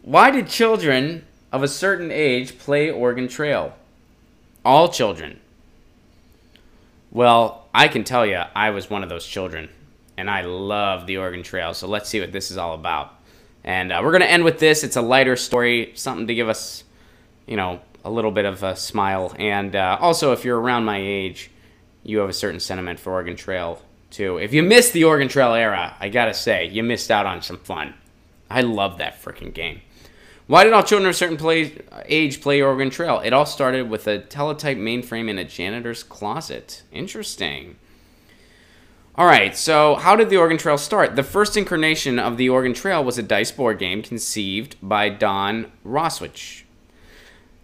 Why did children of a certain age play Oregon Trail? All children. Well, I can tell you, I was one of those children, and I love the Oregon Trail, so let's see what this is all about. And we're going to end with this. It's a lighter story, something to give us, you know, a little bit of a smile. And also, if you're around my age, you have a certain sentiment for Oregon Trail, too. If you missed the Oregon Trail era, I got to say, you missed out on some fun. I love that freaking game. Why did all children of a certain age play Oregon Trail? It all started with a teletype mainframe in a janitor's closet. Interesting. All right, so how did the Oregon Trail start? The first incarnation of the Oregon Trail was a dice board game conceived by Don Roswich.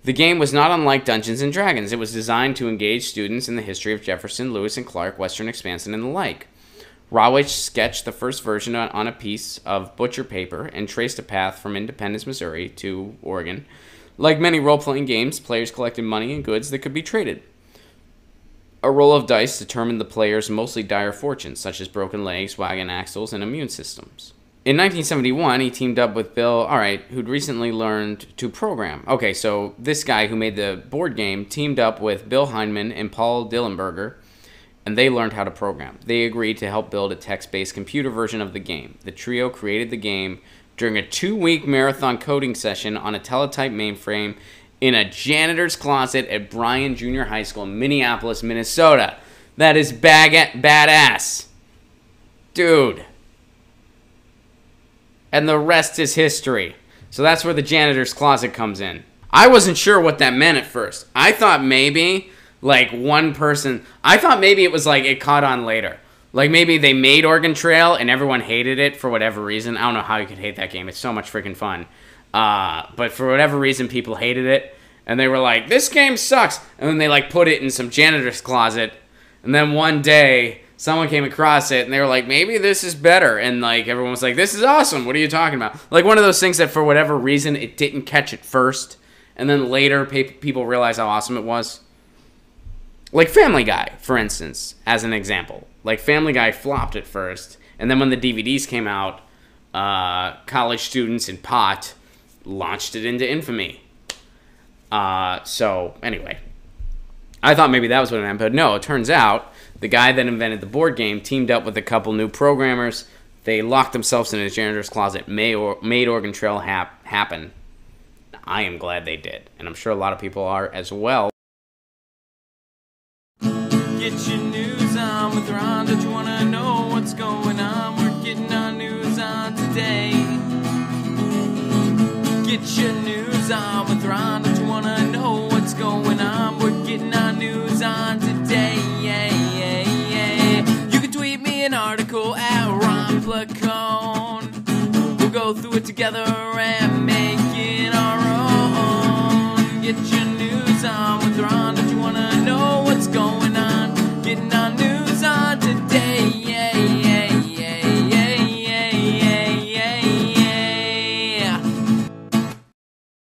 The game was not unlike Dungeons & Dragons. It was designed to engage students in the history of Jefferson, Lewis and Clark, Western Expanse, and the like. Roswich sketched the first version on a piece of butcher paper and traced a path from Independence, Missouri to Oregon. Like many role-playing games, players collected money and goods that could be traded. A roll of dice determined the player's mostly dire fortunes, such as broken legs, wagon axles, and immune systems. In 1971, he teamed up with Bill, who'd recently learned to program. Okay, so this guy who made the board game teamed up with Bill Heinemann and Paul Dillenberger, and they learned how to program. They agreed to help build a text-based computer version of the game. The trio created the game during a 2-week marathon coding session on a teletype mainframe in a janitor's closet at Bryan Junior High School in Minneapolis, Minnesota. That is badass. Dude. And the rest is history. So that's where the janitor's closet comes in. I wasn't sure what that meant at first. I thought maybe, like, one person... I thought maybe it was like it caught on later. Like, maybe they made Oregon Trail and everyone hated it for whatever reason. I don't know how you could hate that game. It's so much freaking fun. But for whatever reason, people hated it. And they were like, this game sucks. And then they, like, put it in some janitor's closet. And then one day... someone came across it, and they were like, maybe this is better. And, like, everyone was like, this is awesome. What are you talking about? Like, one of those things that, for whatever reason, it didn't catch it first. And then later, people realized how awesome it was. Like Family Guy, for instance, as an example. Like, Family Guy flopped at first. And then when the DVDs came out, college students in pot launched it into infamy. So, anyway. I thought maybe that was what it meant, but no, it turns out... the guy that invented the board game teamed up with a couple new programmers. They locked themselves in a janitor's closet, made Oregon Trail happen. I am glad they did, and I'm sure a lot of people are as well. Get your news on with Ron. Don't you want to know what's going on? We're getting our news on today. Get your news on with Ron. Don't you want to know what's going on? We're getting our news on today. You can tweet me an article at Ron Placone. We'll go through it together and